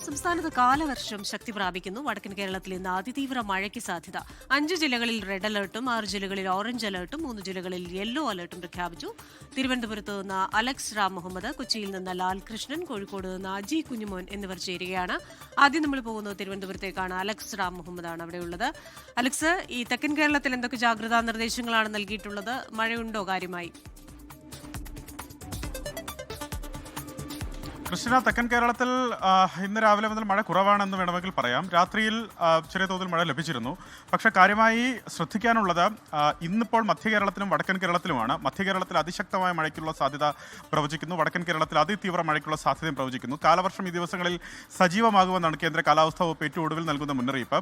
സംസ്ഥാനത്ത് കാലവർഷം ശക്തി പ്രാപിക്കുന്നു. വടക്കൻ കേരളത്തിൽ ഇന്ന് അതിതീവ്ര മഴയ്ക്ക് സാധ്യത. 5 ജില്ലകളിൽ റെഡ് അലർട്ടും 6 ജില്ലകളിൽ ഓറഞ്ച് അലർട്ടും 3 ജില്ലകളിൽ യെല്ലോ അലർട്ടും പ്രഖ്യാപിച്ചു. തിരുവനന്തപുരത്ത് നിന്ന് അലക്സ് റാം മുഹമ്മദ്, കൊച്ചിയിൽ നിന്ന് ലാൽകൃഷ്ണൻ, കോഴിക്കോട് നിന്ന് അജി കുഞ്ഞുമോൻ എന്നിവർ ചേരുകയാണ്. ആദ്യം നമ്മൾ പോകുന്നത് തിരുവനന്തപുരത്തേക്കാണ്. അലക്സ് റാം മുഹമ്മദാണ് അവിടെയുള്ളത്. അലക്സ്, ഈ തെക്കൻ കേരളത്തിൽ എന്തൊക്കെ ജാഗ്രതാ നിർദ്ദേശങ്ങളാണ് നൽകിയിട്ടുള്ളത്? മഴയുണ്ടോ കാര്യമായി? കൃഷ്ണ, തെക്കൻ കേരളത്തിൽ ഇന്ന് രാവിലെ മുതൽ മഴ കുറവാണെന്ന് വേണമെങ്കിൽ പറയാം. രാത്രിയിൽ ചെറിയ തോതിൽ മഴ ലഭിച്ചിരുന്നു. പക്ഷേ കാര്യമായി ശ്രദ്ധിക്കാനുള്ളത് ഇന്നിപ്പോൾ മധ്യ കേരളത്തിലും വടക്കൻ കേരളത്തിലുമാണ്. മധ്യ കേരളത്തിൽ അതിശക്തമായ മഴയ്ക്കുള്ള സാധ്യത പ്രവചിക്കുന്നു. വടക്കൻ കേരളത്തിൽ അതിതീവ്ര മഴയ്ക്കുള്ള സാധ്യതയും പ്രവചിക്കുന്നു. കാലവർഷം ഈ ദിവസങ്ങളിൽ സജീവമാകുമെന്നാണ് കേന്ദ്ര കാലാവസ്ഥാ വകുപ്പ് ഏറ്റവും ഒടുവിൽ നൽകുന്ന മുന്നറിയിപ്പ്.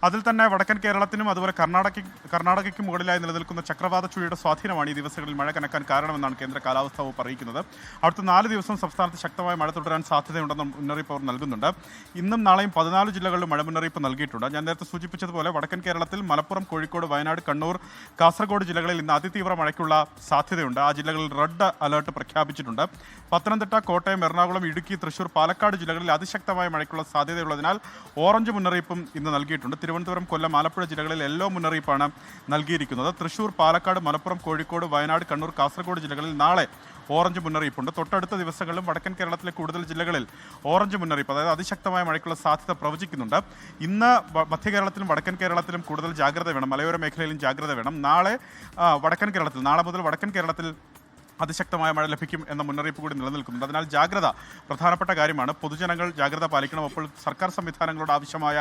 അതിൽ തന്നെ വടക്കൻ കേരളത്തിനും അതുപോലെ കർണാടകയ്ക്കും മുകളിലായി നിലനിൽക്കുന്ന ചക്രവാത ചുഴിയുടെ സ്വാധീനമാണ് ഈ ദിവസങ്ങളിൽ മഴ കനക്കാൻ കാരണമെന്നാണ് കേന്ദ്ര കാലാവസ്ഥാ വകുപ്പ് അറിയിക്കുന്നത്. അടുത്ത 4 ദിവസം സംസ്ഥാനത്ത് ശക്തമായ മഴ തുടരാൻ സാധ്യതയുണ്ടെന്ന് മുന്നറിയിപ്പ് അവർ നൽകുന്നുണ്ട്. ഇന്നും നാളെയും 14 ജില്ലകളിൽ മഴ മുന്നറിയിപ്പ് നൽകിയിട്ടുണ്ട്. ഞാൻ നേരത്തെ സൂചിപ്പിച്ചതുപോലെ വടക്കൻ കേരളത്തിൽ മലപ്പുറം, കോഴിക്കോട്, വയനാട്, കണ്ണൂർ, കാസർഗോഡ് ജില്ലകളിൽ ഇന്ന് അതിതീവ്ര മഴയ്ക്കുള്ള സാധ്യതയുണ്ട്. ആ ജില്ലകളിൽ റെഡ് അലർട്ട് പ്രഖ്യാപിച്ചിട്ടുണ്ട്. പത്തനംതിട്ട, കോട്ടയം, എറണാകുളം, ഇടുക്കി, തൃശൂർ, പാലക്കാട് ജില്ലകളിൽ അതിശക്തമായ മഴയ്ക്കുള്ള സാധ്യതയുള്ളതിനാൽ ഓറഞ്ച് മുന്നറിയിപ്പും ഇന്ന് നൽകിയിട്ടുണ്ട്. തിരുവനന്തപുരം, കൊല്ലം, ആലപ്പുഴ ജില്ലകളിൽ യെല്ലോ മുന്നറിയിപ്പാണ് നൽകിയിരിക്കുന്നത്. തൃശൂർ, പാലക്കാട്, മലപ്പുറം, കോഴിക്കോട്, വയനാട്, കണ്ണൂർ, കാസർഗോഡ് ജില്ലകളിൽ നാളെ ഓറഞ്ച് മുന്നറിയിപ്പുണ്ട്. തൊട്ടടുത്ത ദിവസങ്ങളിലും വടക്കൻ കേരളത്തിലെ കൂടുതൽ ജില്ലകളിൽ ഓറഞ്ച് മുന്നറിയിപ്പ്, അതായത് അതിശക്തമായ മഴയ്ക്കുള്ള സാധ്യത പ്രവചിക്കുന്നുണ്ട്. ഇന്ന് മധ്യ കേരളത്തിലും വടക്കൻ കേരളത്തിലും കൂടുതൽ ജാഗ്രത വേണം. മലയോര മേഖലയിലും ജാഗ്രത വേണം. നാളെ മുതൽ വടക്കൻ കേരളത്തിൽ അതിശക്തമായ മഴ ലഭിക്കും എന്ന മുന്നറിയിപ്പ് കൂടി നിലനിൽക്കുന്നുണ്ട്. അതിനാൽ ജാഗ്രത പ്രധാനപ്പെട്ട കാര്യമാണ്. പൊതുജനങ്ങൾ ജാഗ്രത പാലിക്കണം. അപ്പോൾ സർക്കാർ സംവിധാനങ്ങളോട് ആവശ്യമായ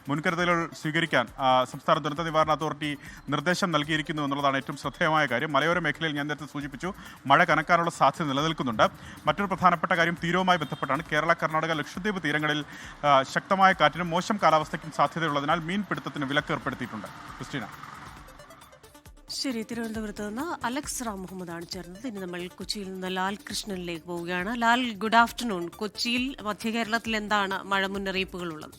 മുൻകരുതലുകൾ സ്വീകരിക്കാൻ സംസ്ഥാന ദുരന്ത നിവാരണ അതോറിറ്റി നിർദ്ദേശം നൽകിയിരിക്കുന്നു എന്നുള്ളതാണ് ഏറ്റവും ശ്രദ്ധേയമായ കാര്യം. മലയോര മേഖലയിൽ ഞാൻ നേരത്തെ സൂചിപ്പിച്ചു, മഴ കനക്കാനുള്ള സാധ്യത നിലനിൽക്കുന്നുണ്ട്. മറ്റൊരു പ്രധാനപ്പെട്ട കാര്യം തീരവുമായി ബന്ധപ്പെട്ടാണ്. കേരള, കർണാടക, ലക്ഷദ്വീപ് തീരങ്ങളിൽ ശക്തമായ കാറ്റിനും മോശം കാലാവസ്ഥയ്ക്കും സാധ്യതയുള്ളതിനാൽ മീൻപിടുത്തത്തിന് വിലക്ക് ഏർപ്പെടുത്തിയിട്ടുണ്ട്. ക്രിസ്റ്റീന. ശരി, തിരുവനന്തപുരത്ത് നിന്ന് അലക്സ് റാം മുഹമ്മദാണ് ചേർന്നത്. ഇനി നമ്മൾ കൊച്ചിയിൽ നിന്ന് ലാൽ കൃഷ്ണനിലേക്ക് പോവുകയാണ്. Lal, good afternoon. കൊച്ചിയിൽ, മധ്യ കേരളത്തിൽ എന്താണ് മഴ മുന്നറിയിപ്പുകളുള്ളത്?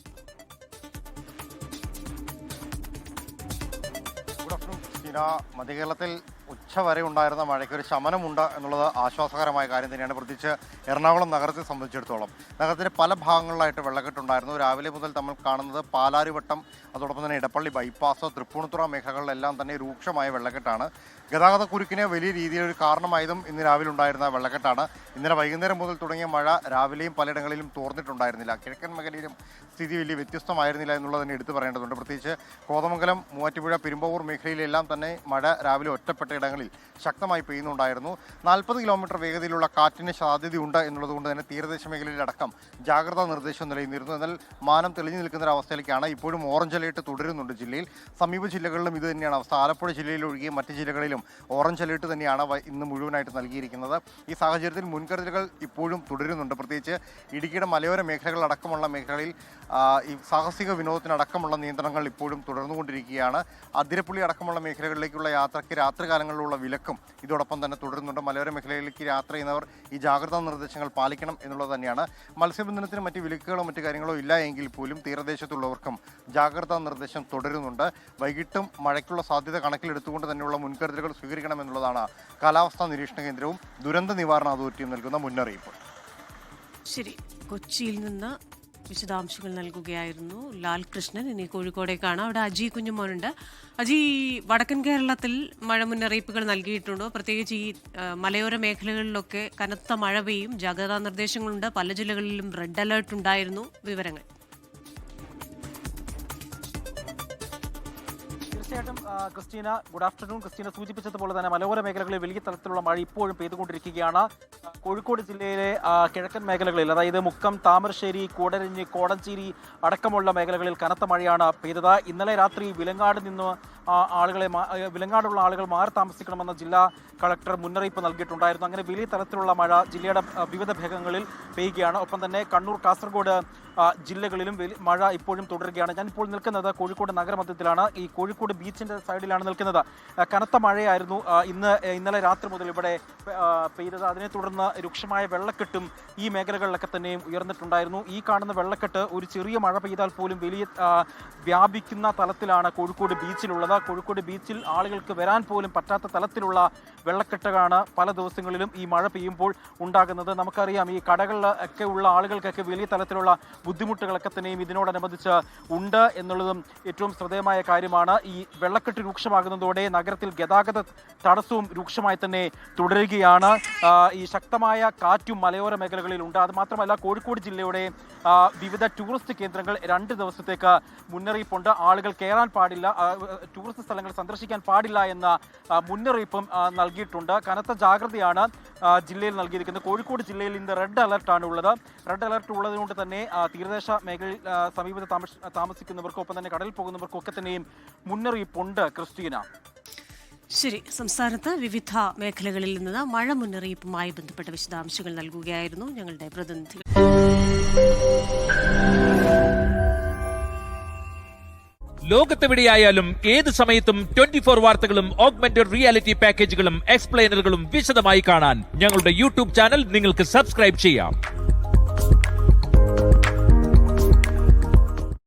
Good afternoon Christina. മധ്യ കേരളത്തിൽ ഉച്ചവരെ ഉണ്ടായിരുന്ന മഴയ്ക്ക് ഒരു ശമനമുണ്ട് എന്നുള്ളത് ആശ്വാസകരമായ കാര്യം തന്നെയാണ്. പ്രത്യേകിച്ച് എറണാകുളം നഗരത്തെ സംബന്ധിച്ചിടത്തോളം നഗരത്തിൻ്റെ പല ഭാഗങ്ങളിലായിട്ട് വെള്ളക്കെട്ടുണ്ടായിരുന്നു. രാവിലെ മുതൽ നമ്മൾ കാണുന്നത് പാലാരിവട്ടം, അതോടൊപ്പം തന്നെ ഇടപ്പള്ളി ബൈപ്പാസ്, തൃപ്പൂണിത്തുറ മേഖലകളിലെല്ലാം തന്നെ രൂക്ഷമായ വെള്ളക്കെട്ടാണ്. ഗതാഗത കുരുക്കിന് വലിയ രീതിയിലൊരു കാരണമായതും ഇന്ന് രാവിലെ ഉണ്ടായിരുന്ന വെള്ളക്കെട്ടാണ്. ഇന്നലെ വൈകുന്നേരം മുതൽ തുടങ്ങിയ മഴ രാവിലെയും പലയിടങ്ങളിലും തോർന്നിട്ടുണ്ടായിരുന്നില്ല. കിഴക്കൻ മേഖലയിലും സ്ഥിതി വലിയ വ്യത്യസ്തമായിരുന്നില്ല എന്നുള്ളത് തന്നെ എടുത്തു പറയേണ്ടതുണ്ട്. പ്രത്യേകിച്ച് കോതമംഗലം, മൂവാറ്റുപുഴ, പെരുമ്പാവൂർ മേഖലയിലെല്ലാം തന്നെ മഴ രാവിലെ ഒറ്റപ്പെട്ട ഇടങ്ങളിൽ ശക്തമായി പെയ്യുന്നുണ്ടായിരുന്നു. 40 കിലോമീറ്റർ വേഗതയിലുള്ള കാറ്റിന് സാധ്യതയുണ്ട് എന്നുള്ളത് കൊണ്ട് തന്നെ തീരദേശ മേഖലയിലടക്കം ജാഗ്രതാ നിർദ്ദേശം നിലനിന്നിരുന്നു. എന്നാൽ മാനം തെളിഞ്ഞു നിൽക്കുന്ന ഒരു അവസ്ഥയിലേക്കാണ്. ഇപ്പോഴും ഓറഞ്ച് അലേർട്ട് തുടരുന്നുണ്ട് ജില്ലയിൽ. സമീപ ജില്ലകളിലും ഇത് തന്നെയാണ് അവസ്ഥ. ആലപ്പുഴ ജില്ലയിൽ ഒഴികെ മറ്റ് ജില്ലകളിലും ഓറഞ്ച് അലേർട്ട് തന്നെയാണ് ഇന്ന് മുഴുവനായിട്ട് നൽകിയിരിക്കുന്നത്. ഈ സാഹചര്യത്തിൽ മുൻകരുതലുകൾ ഇപ്പോഴും തുടരുന്നുണ്ട്. പ്രത്യേകിച്ച് ഇടുക്കിയുടെ മലയോര മേഖലകളടക്കമുള്ള മേഖലകളിൽ ഈ സാഹസിക വിനോദത്തിനടക്കമുള്ള നിയന്ത്രണങ്ങൾ ഇപ്പോഴും തുടർന്നുകൊണ്ടിരിക്കുകയാണ്. അതിരപ്പള്ളി അടക്കമുള്ള മേഖലകളിലേക്കുള്ള യാത്രയ്ക്ക് രാത്രികാലങ്ങളിലുള്ള വിലക്കും ഇതോടൊപ്പം തന്നെ തുടരുന്നുണ്ട്. മലയോര മേഖലയിലേക്ക് യാത്ര ചെയ്യുന്നവർ ഈ ജാഗ്രതാ നിർദ്ദേശങ്ങൾ പാലിക്കണം എന്നുള്ളത് തന്നെയാണ്. മത്സ്യബന്ധനത്തിന് മറ്റ് വിലക്കുകളോ മറ്റു കാര്യങ്ങളോ ഇല്ല എങ്കിൽ പോലും തീരദേശത്തുള്ളവർക്കും ജാഗ്രതാ നിർദ്ദേശം തുടരുന്നുണ്ട്. വൈകിട്ടും മഴയ്ക്കുള്ള സാധ്യത കണക്കിലെടുത്തുകൊണ്ട് തന്നെയുള്ള മുൻകരുതലുകൾ സ്വീകരിക്കണം എന്നുള്ളതാണ് കാലാവസ്ഥാ നിരീക്ഷണ കേന്ദ്രവും ദുരന്ത നിവാരണ അതോറിറ്റിയും നൽകുന്ന മുന്നറിയിപ്പ്. ശരി, കൊച്ചിയിൽ നിന്ന് വിശദാംശങ്ങൾ നൽകുകയായിരുന്നു ലാൽ കൃഷ്ണൻ. ഇനി കോഴിക്കോടേക്കാണ്. അവിടെ അജി കുഞ്ഞുമോനുണ്ട്. അജി, വടക്കൻ കേരളത്തിൽ മഴ മുന്നറിയിപ്പുകൾ നൽകിയിട്ടുണ്ടോ? പ്രത്യേകിച്ച് ഈ മലയോര മേഖലകളിലൊക്കെ കനത്ത മഴ പെയ്യും, ജാഗ്രതാ നിർദ്ദേശങ്ങളുണ്ട്, പല ജില്ലകളിലും റെഡ് അലേർട്ട് ഉണ്ടായിരുന്നു. വിവരങ്ങൾ. തീർച്ചയായിട്ടും ക്രിസ്റ്റീന, ഗുഡ് ആഫ്റ്റർനൂൺ. ക്രിസ്റ്റീന സൂചിപ്പിച്ചതുപോലെ തന്നെ മലയോര മേഖലകളിൽ വലിയ തരത്തിലുള്ള മഴ ഇപ്പോഴും പെയ്തുകൊണ്ടിരിക്കുകയാണ്. കോഴിക്കോട് ജില്ലയിലെ കിഴക്കൻ മേഖലകളിൽ, അതായത് മുക്കം, താമരശ്ശേരി, കൂടരഞ്ഞി, കോടഞ്ചേരി അടക്കമുള്ള മേഖലകളിൽ കനത്ത മഴയാണ് പെയ്തത്. ഇന്നലെ രാത്രി വിലങ്ങാടുള്ള ആളുകൾ മാറി താമസിക്കണമെന്ന ജില്ലാ കളക്ടർ മുന്നറിയിപ്പ് നൽകിയിട്ടുണ്ടായിരുന്നു. അങ്ങനെ വലിയ തരത്തിലുള്ള മഴ ജില്ലയുടെ വിവിധ ഭാഗങ്ങളിൽ പെയ്യുകയാണ്. ഒപ്പം തന്നെ കണ്ണൂർ, കാസർഗോഡ് ജില്ലകളിലും മഴ ഇപ്പോഴും തുടരുകയാണ്. ഞാനിപ്പോൾ നിൽക്കുന്നത് കോഴിക്കോട് നഗരമധ്യത്തിലാണ്. ഈ കോഴിക്കോട് ബീച്ചിന്റെ സൈഡിലാണ് നിൽക്കുന്നത്. കനത്ത മഴയായിരുന്നു ഇന്നലെ രാത്രി മുതൽ ഇവിടെ പെയ്തത്. അതിനെ തുടർന്ന് രൂക്ഷമായ വെള്ളക്കെട്ടും ഈ മേഖലകളിലൊക്കെ തന്നെയും ഉയർന്നിട്ടുണ്ടായിരുന്നു. ഈ കാണുന്ന വെള്ളക്കെട്ട് ഒരു ചെറിയ മഴ പെയ്താൽ പോലും വലിയ വ്യാപിക്കുന്ന തലത്തിലാണ് കോഴിക്കോട് ബീച്ചിലുള്ളത്. കോഴിക്കോട് ബീച്ചിൽ ആളുകൾക്ക് വരാൻ പോലും പറ്റാത്ത തലത്തിലുള്ള വെള്ളക്കെട്ടാണ് പല ദിവസങ്ങളിലും ഈ മഴ പെയ്യുമ്പോൾ ഉണ്ടാകുന്നത്. നമുക്കറിയാം ഈ കടകളിലൊക്കെ ഉള്ള ആളുകൾക്കൊക്കെ വലിയ തലത്തിലുള്ള ബുദ്ധിമുട്ടുകളൊക്കെ തന്നെയും ഇതിനോടനുബന്ധിച്ച് ഉണ്ട് എന്നുള്ളതും ഏറ്റവും ശ്രദ്ധേയമായ കാര്യമാണ്. ഈ വെള്ളക്കെട്ട് രൂക്ഷമാകുന്നതോടെ നഗരത്തിൽ ഗതാഗത തടസ്സവും രൂക്ഷമായി തന്നെ തുടരുകയാണ്. ഈ ശക്തമായ കാറ്റും മലയോര മേഖലകളിൽ ഉണ്ട്. അത് മാത്രമല്ല കോഴിക്കോട് ജില്ലയുടെ വിവിധ ടൂറിസ്റ്റ് കേന്ദ്രങ്ങൾ 2 ദിവസത്തേക്ക് മുന്നറിയിപ്പുണ്ട്. ആളുകൾ കയറാൻ പാടില്ല, ടൂറിസ്റ്റ് സ്ഥലങ്ങൾ സന്ദർശിക്കാൻ പാടില്ല എന്ന മുന്നറിയിപ്പും നൽകിയിട്ടുണ്ട്. കനത്ത ജാഗ്രതയാണ് ജില്ലയിൽ നൽകിയിരിക്കുന്നത്. കോഴിക്കോട് ജില്ലയിൽ ഇന്ന് റെഡ് അലർട്ടാണ് ഉള്ളത്. റെഡ് അലർട്ട് ഉള്ളതുകൊണ്ട് തന്നെ തീരദേശ മേഖലയിൽ സമീപത്ത് താമസിക്കുന്നവർക്കും ഒപ്പം തന്നെ കടലിൽ പോകുന്നവർക്കും ഒക്കെ തന്നെയും മുന്നറിയിപ്പുണ്ട്. ക്രിസ്റ്റീന, ശരി. സംസ്ഥാനത്ത് വിവിധ മേഖലകളിൽ നിന്ന് മഴ മുന്നറിയിപ്പുമായി ബന്ധപ്പെട്ട വിശദാംശങ്ങൾ നൽകുകയായിരുന്നു ഞങ്ങളുടെ പ്രതിനിധികൾ. ലോകത്തെവിടെയായാലും ഏത് സമയത്തും 24 വാർത്തകളും ഓഗ്മെന്റഡ് റിയാലിറ്റി പാക്കേജുകളും എക്സ്പ്ലെയിനറുകളും വിശദമായി കാണാൻ ഞങ്ങളുടെ യൂട്യൂബ് ചാനൽ നിങ്ങൾക്ക് സബ്സ്ക്രൈബ് ചെയ്യാം.